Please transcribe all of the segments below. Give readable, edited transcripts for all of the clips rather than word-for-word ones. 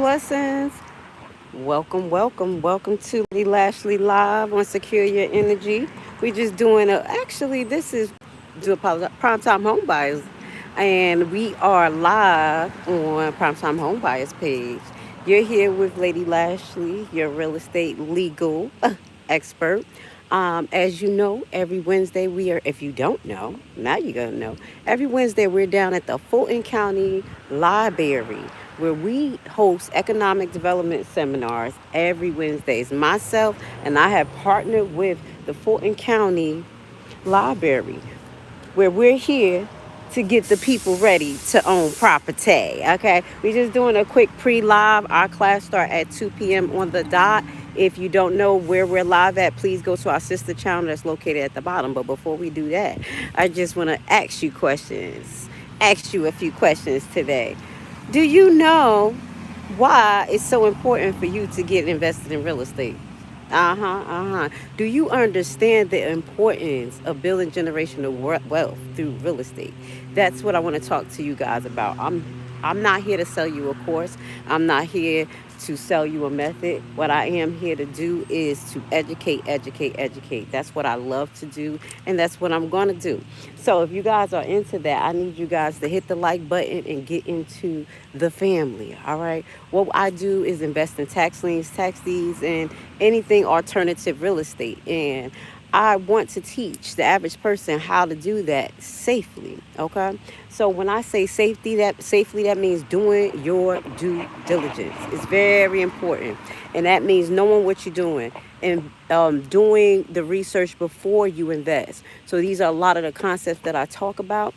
blessings. Welcome to Lady Lashley Live on Secure Your Energy. We just doing this is do apologize, Primetime Homebuyers. And we are live on Primetime Homebuyers page. You're here with Lady Lashley, your real estate legal expert. As you know, every Wednesday if you don't know, now you're going to know. Every Wednesday we're down at the Fulton County Library where we host economic development seminars every Wednesdays. Myself and I have partnered with the Fulton County Library where we're here to get the people ready to own property. Okay, we're just doing a quick pre-live. Our class start at 2 p.m. on the dot. If you don't know where we're live at, please go to our sister channel that's located at the bottom. But before we do that, I just want to ask you a few questions today. Do you know why it's so important for you to get invested in real estate? Do you understand the importance of building generational wealth through real estate? That's what I want to talk to you guys about. I'm not here to sell you a course. I'm not here to sell you a method. What I am here to do is to educate. That's what I love to do, and that's what I'm going to do. So if you guys are into that, I need you guys to hit the like button and get into the family, all right? What I do is invest in tax liens, tax deeds, and anything alternative real estate. And I want to teach the average person how to do that safely, okay? So when I say that means doing your due diligence. It's very important. And that means knowing what you're doing and doing the research before you invest. So these are a lot of the concepts that I talk about.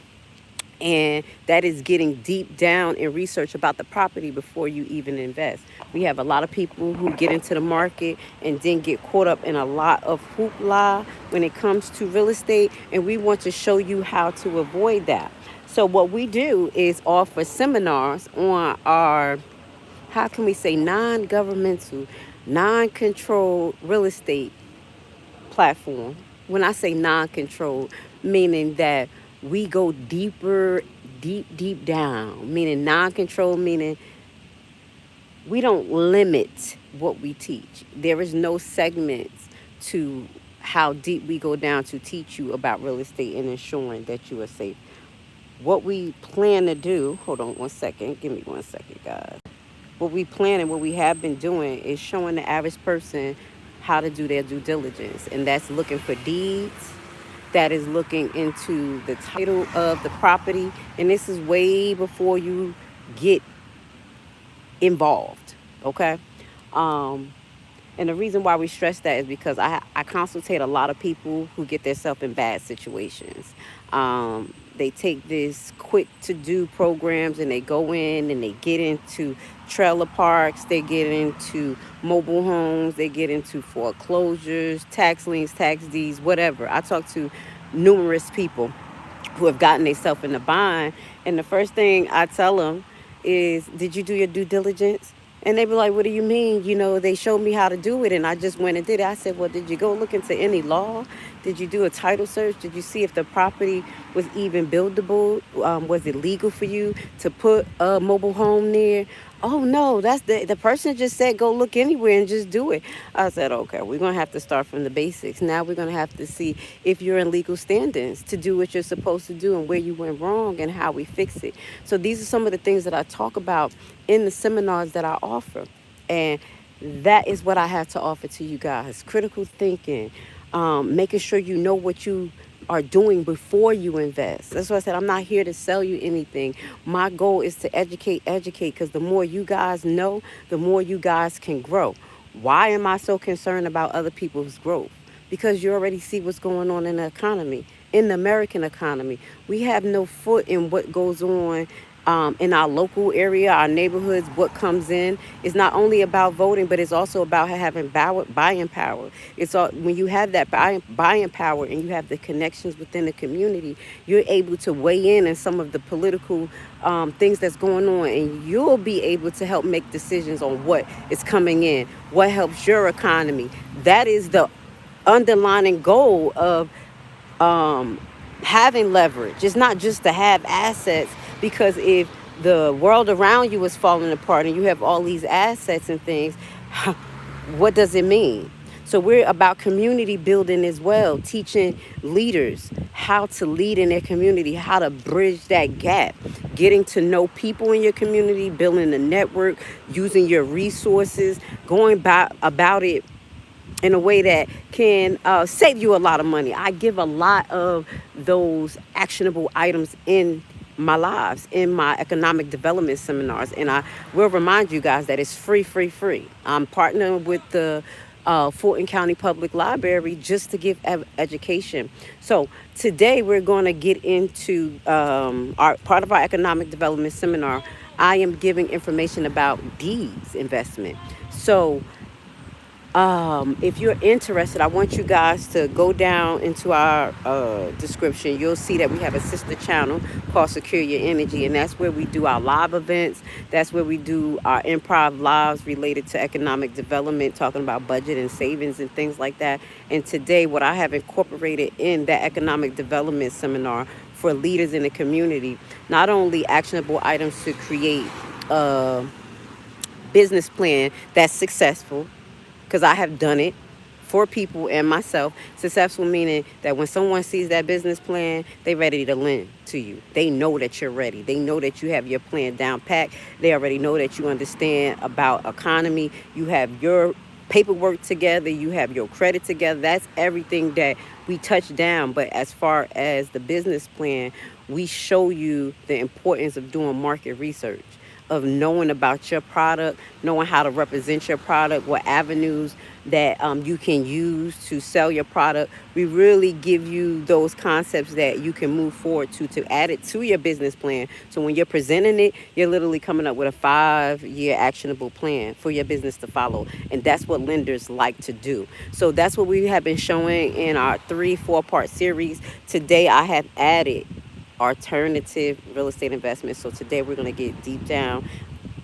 And that is getting deep down in research about the property before you even invest. We have a lot of people who get into the market and then get caught up in a lot of hoopla when it comes to real estate. And we want to show you how to avoid that. So what we do is offer seminars on our, how can we say, non-governmental, non-controlled real estate platform. When I say non-controlled, meaning that we go deeper, deep down, meaning non-control, meaning we don't limit what we teach. There is no segments to how deep we go down to teach you about real estate and ensuring that you are safe. What we plan to do, hold on one second, give me 1 second, guys. What we plan and what we have been doing is showing the average person how to do their due diligence, and that's looking for deeds, that is looking into the title of the property. And this is way before you get involved, okay? And the reason why we stress that is because I consultate a lot of people who get themselves in bad situations. They take this quick to do programs and they go in and they get into trailer parks, they get into mobile homes, they get into foreclosures, tax liens, tax deeds, whatever. I talk to numerous people who have gotten themselves in a bind, and the first thing I tell them is, did you do your due diligence? And they be like, what do you mean? You know, they showed me how to do it and I just went and did it. I said, well, did you go look into any law? Did you do a title search? Did you see if the property was even buildable? Was it legal for you to put a mobile home there? Oh, no, that's the person just said, go look anywhere and just do it. I said, okay, we're going to have to start from the basics. Now we're going to have to see if you're in legal standings to do what you're supposed to do and where you went wrong and how we fix it. So these are some of the things that I talk about in the seminars that I offer. And that is what I have to offer to you guys. Critical thinking, making sure you know what you are doing before you invest. That's why I said I'm not here to sell you anything. My goal is to educate, because the more you guys know, the more you guys can grow. Why am I so concerned about other people's growth? Because you already see what's going on in the economy, in the American economy. We have no foot in what goes on in our local area, our neighborhoods, what comes in. It's not only about voting, but it's also about having buying power. It's all, when you have that buying power and you have the connections within the community, you're able to weigh in some of the political things that's going on, and you'll be able to help make decisions on what is coming in, what helps your economy. That is the underlining goal of having leverage. It's not just to have assets, because if the world around you is falling apart and you have all these assets and things, what does it mean? So we're about community building as well, teaching leaders how to lead in their community, how to bridge that gap, getting to know people in your community, building a network, using your resources, going about it in a way that can save you a lot of money. I give a lot of those actionable items in my lives, in my economic development seminars. And I will remind you guys that it's free, free, free. I'm partnering with the Fulton County Public Library just to give education. So today we're going to get into our part of our economic development seminar. I am giving information about deeds investment. So if you're interested, I want you guys to go down into our description. You'll see that we have a sister channel called Secure Your Energy, and that's where we do our live events. That's where we do our improv lives related to economic development, talking about budget and savings and things like that. And today, what I have incorporated in that economic development seminar for leaders in the community, not only actionable items to create a business plan that's successful, because I have done it for people and myself. Successful meaning that when someone sees that business plan, they're ready to lend to you. They know that you're ready. They know that you have your plan down pat. They already know that you understand about economy. You have your paperwork together. You have your credit together. That's everything that we touch down. But as far as the business plan, we show you the importance of doing market research, of knowing about your product, knowing how to represent your product, what avenues that you can use to sell your product. We really give you those concepts that you can move forward to add it to your business plan. So when you're presenting it, you're literally coming up with a 5-year actionable plan for your business to follow. And that's what lenders like to do. So that's what we have been showing in our 3-4-part series. Today I have added alternative real estate investments. So today we're going to get deep down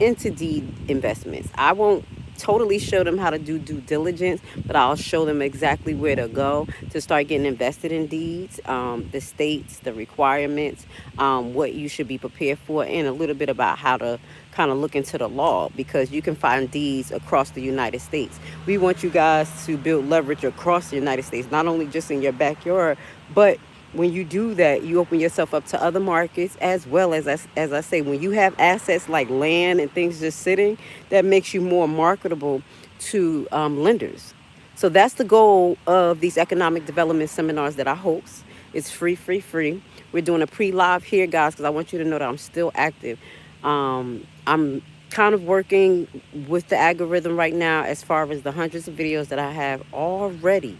into deed investments. I won't totally show them how to do due diligence, but I'll show them exactly where to go to start getting invested in deeds, the states, the requirements, what you should be prepared for, and a little bit about how to kind of look into the law, because you can find deeds across the United States. We want you guys to build leverage across the United States, not only just in your backyard, but when you do that, you open yourself up to other markets, as well as I say, when you have assets like land and things just sitting, that makes you more marketable to lenders. So that's the goal of these economic development seminars that I host. It's free, free, free. We're doing a pre-live here, guys, because I want you to know that I'm still active. I'm kind of working with the algorithm right now as far as the hundreds of videos that I have already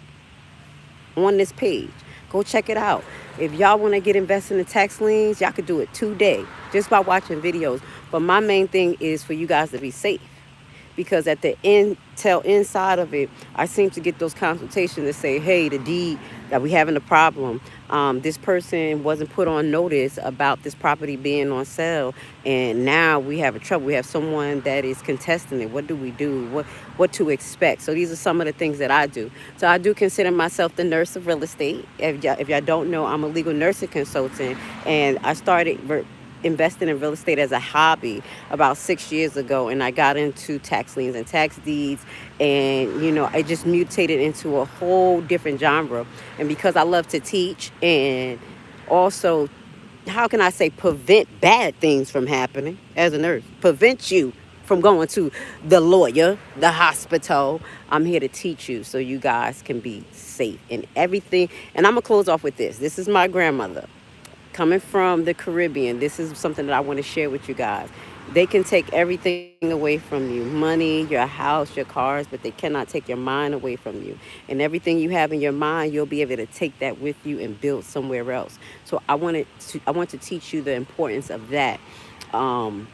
on this page. Go check it out. If y'all want to get invested in tax liens, y'all could do it today just by watching videos. But my main thing is for you guys to be safe, because at the inside of it, I seem to get those consultations that say, hey, the deed that we having a problem. This person wasn't put on notice about this property being on sale, and now we have a trouble. We have someone that is contesting it. What do we do? What to expect? So these are some of the things that I do. So I do consider myself the nurse of real estate. If y'all don't know, I'm a legal nursing consultant, and I started investing in real estate as a hobby about 6 years ago, and I got into tax liens and tax deeds, and I just mutated into a whole different genre. And because I love to teach, and also, how can I say, prevent bad things from happening as a nurse, prevent you from going to the lawyer, the hospital, I'm here to teach you so you guys can be safe in everything. And I'm gonna close off with this is my grandmother. Coming from the Caribbean, this is something that I want to share with you guys. They can take everything away from you, money, your house, your cars, but they cannot take your mind away from you. And everything you have in your mind, you'll be able to take that with you and build somewhere else. So I want to teach you the importance of that. And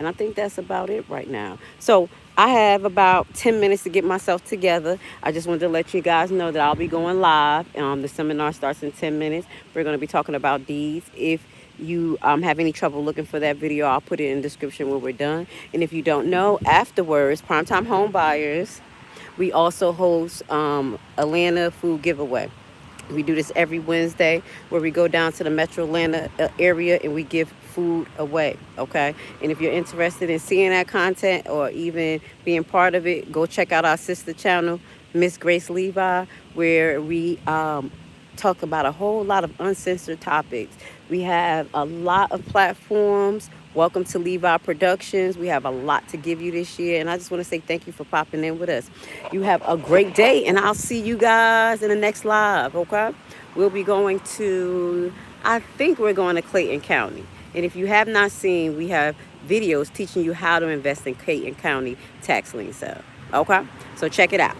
I think that's about it right now. So I have about 10 minutes to get myself together. I just wanted to let you guys know that I'll be going live. The seminar starts in 10 minutes. We're going to be talking about deeds. If you have any trouble looking for that video, I'll put it in the description when we're done. And if you don't know, afterwards, Primetime Home Buyers, we also host Atlanta food giveaway. We do this every Wednesday where we go down to the Metro Atlanta area and we give food away, okay? And if you're interested in seeing that content or even being part of it, go check out our sister channel, Miss Grace Levi, where we talk about a whole lot of uncensored topics. We have a lot of platforms. Welcome to Levi Productions. We have a lot to give you this year. And I just want to say thank you for popping in with us. You have a great day, and I'll see you guys in the next live, okay? We'll be going to, I think we're going to Clayton County. And if you have not seen, we have videos teaching you how to invest in Clayton County tax lien sale, okay? So check it out.